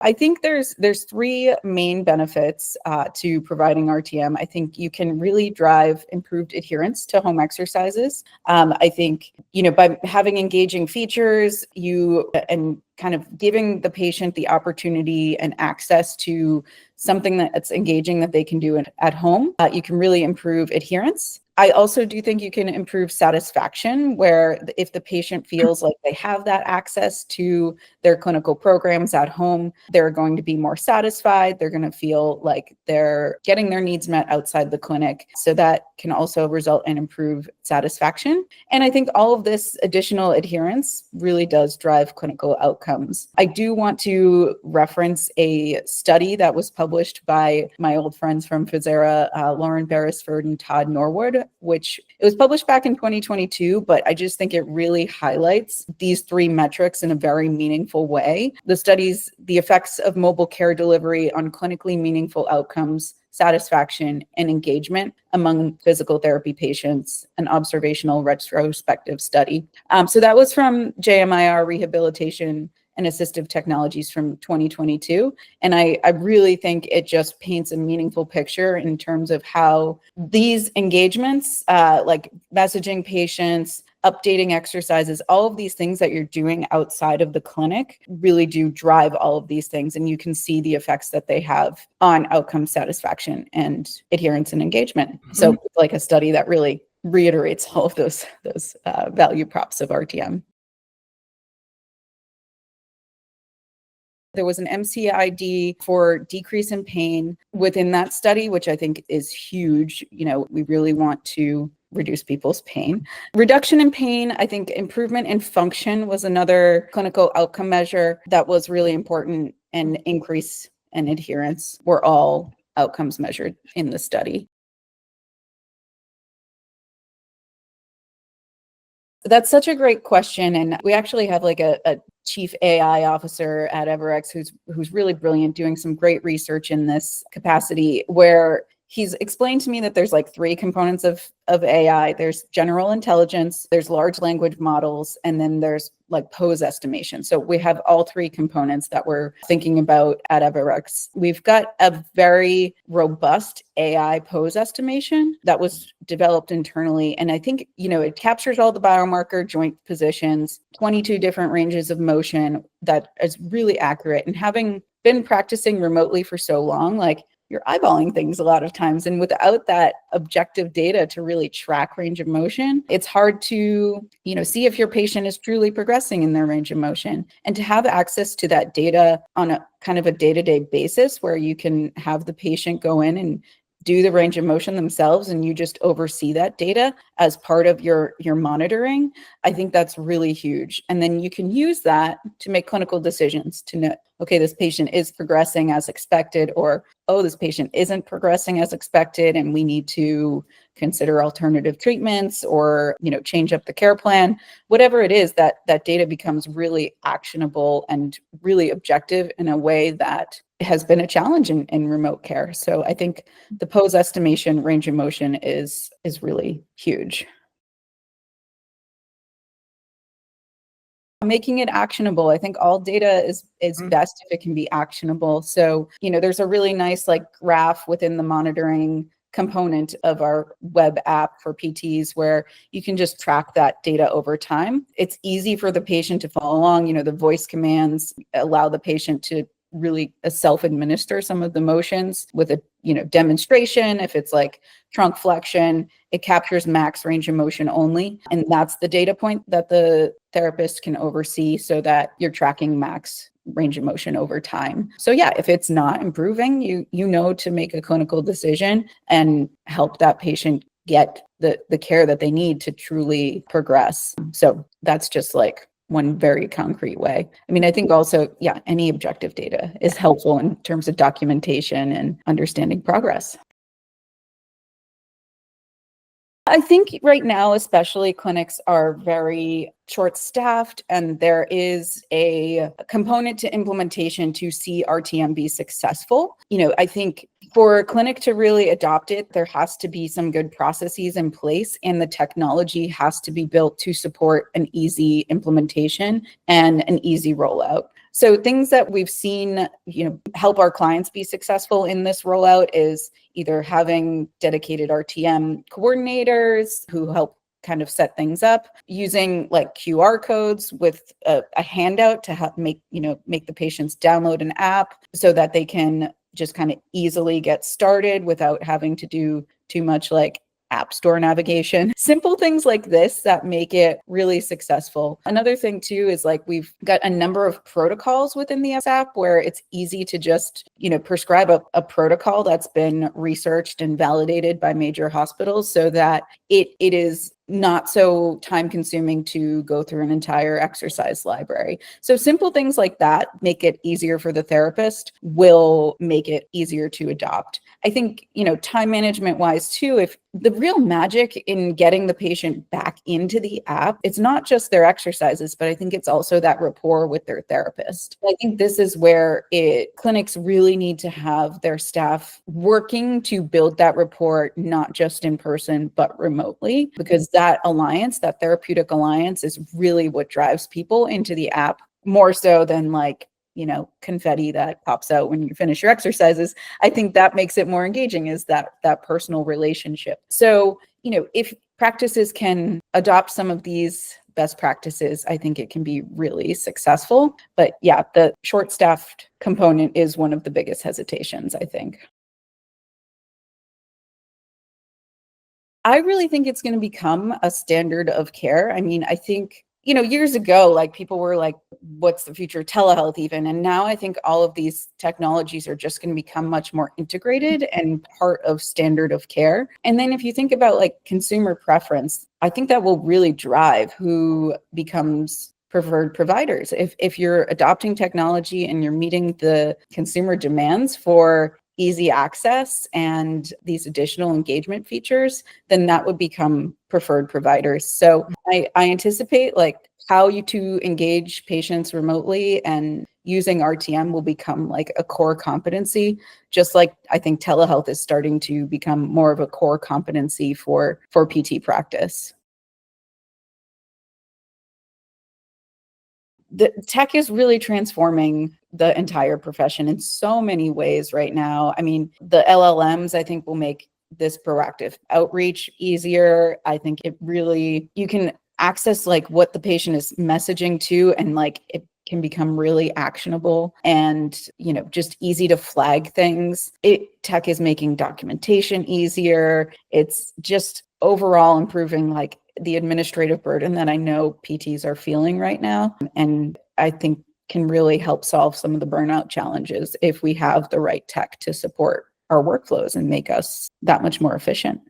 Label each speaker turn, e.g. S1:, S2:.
S1: I think there's three main benefits to providing RTM. I think you can really drive improved adherence to home exercises. I think, by having engaging features, and kind of giving the patient the opportunity and access to something that's engaging that they can do at home, you can really improve adherence. I also do think you can improve satisfaction, where if the patient feels like they have that access to their clinical programs at home, they're going to be more satisfied. They're going to feel like they're getting their needs met outside the clinic. So that can also result in improved satisfaction. And I think all of this additional adherence really does drive clinical outcomes. I do want to reference a study that was published by my old friends from Physera, Lauren Beresford and Todd Norwood, which it was published back in 2022, but I just think it really highlights these three metrics in a very meaningful way. The studies, the effects of mobile care delivery on clinically meaningful outcomes, satisfaction, and engagement among physical therapy patients, an observational retrospective study. So that was from JMIR Rehabilitation and Assistive Technologies from 2022. And I really think it just paints a meaningful picture in terms of how these engagements, like messaging patients, updating exercises, all of these things that you're doing outside of the clinic really do drive all of these things. And you can see the effects that they have on outcome satisfaction and adherence and engagement. Mm-hmm. So like a study that really reiterates all of those value props of RTM. There was an MCID for decrease in pain within that study, which I think is huge. We really want to reduce people's pain. Reduction in pain, I think improvement in function was another clinical outcome measure that was really important, and increase in adherence were all outcomes measured in the study. That's such a great question. And we actually have like a chief AI officer at Everex who's really brilliant, doing some great research in this capacity, where he's explained to me that there's like three components of AI. There's general intelligence, there's large language models, and then there's like pose estimation. So we have all three components that we're thinking about at Everex. We've got a very robust AI pose estimation that was developed internally. And I think, it captures all the biomarker joint positions, 22 different ranges of motion, that is really accurate. And having been practicing remotely for so long, like, you're eyeballing things a lot of times. And without that objective data to really track range of motion, it's hard to, see if your patient is truly progressing in their range of motion. And to have access to that data on a kind of a day-to-day basis, where you can have the patient go in and do the range of motion themselves, and you just oversee that data as part of your monitoring, I think that's really huge. And then you can use that to make clinical decisions to know, okay, this patient is progressing as expected, or, oh, this patient isn't progressing as expected, and we need to consider alternative treatments, or, change up the care plan. Whatever it is, that data becomes really actionable and really objective in a way that has been a challenge in remote care. So I think the pose estimation range of motion is really huge. Making it actionable. I think all data is best if it can be actionable. So, there's a really nice graph within the monitoring component of our web app for PTs, where you can just track that data over time. It's easy for the patient to follow along. The voice commands allow the patient to really self-administer some of the motions with a demonstration. If it's like trunk flexion, it captures max range of motion only, and that's the data point that the therapist can oversee, so that you're tracking max range of motion over time. So yeah, if it's not improving, you know to make a clinical decision and help that patient get the care that they need to truly progress. So that's just one very concrete way. I think also, any objective data is helpful in terms of documentation and understanding progress. I think right now, especially, clinics are very short-staffed, and there is a component to implementation to see RTM be successful. I think For a clinic to really adopt it, there has to be some good processes in place, and the technology has to be built to support an easy implementation and an easy rollout. So things that we've seen, help our clients be successful in this rollout is either having dedicated RTM coordinators who help kind of set things up, using like QR codes with a handout to help make the patients download an app so that they can just kind of easily get started without having to do too much like app store navigation. Simple things like this that make it really successful. Another thing too is like we've got a number of protocols within the app where it's easy to just, prescribe a protocol that's been researched and validated by major hospitals so that it is not so time consuming to go through an entire exercise library. So simple things like that make it easier for the therapist, will make it easier to adopt. I think, time management wise too, if the real magic in getting the patient back into the app, it's not just their exercises, but I think it's also that rapport with their therapist. I think this is where clinics really need to have their staff working to build that rapport, not just in person, but remotely, because that alliance, that therapeutic alliance is really what drives people into the app more so than like, confetti that pops out when you finish your exercises. I think that makes it more engaging is that personal relationship. So, if practices can adopt some of these best practices, I think it can be really successful. But yeah, the short-staffed component is one of the biggest hesitations, I think. I really think it's going to become a standard of care. I mean, I think, years ago, like people were like, what's the future of telehealth even? And now I think all of these technologies are just going to become much more integrated and part of standard of care. And then if you think about like consumer preference, I think that will really drive who becomes preferred providers. If you're adopting technology and you're meeting the consumer demands for easy access and these additional engagement features, then that would become preferred providers. So I anticipate like how you to engage patients remotely and using RTM will become like a core competency, just like I think telehealth is starting to become more of a core competency for PT practice. The tech is really transforming the entire profession in so many ways right now. I mean, the LLMs, I think, will make this proactive outreach easier. I think you can access like what the patient is messaging to, and like it can become really actionable and, just easy to flag things. Tech is making documentation easier. It's just overall improving like the administrative burden that I know PTs are feeling right now. And I think can really help solve some of the burnout challenges if we have the right tech to support our workflows and make us that much more efficient.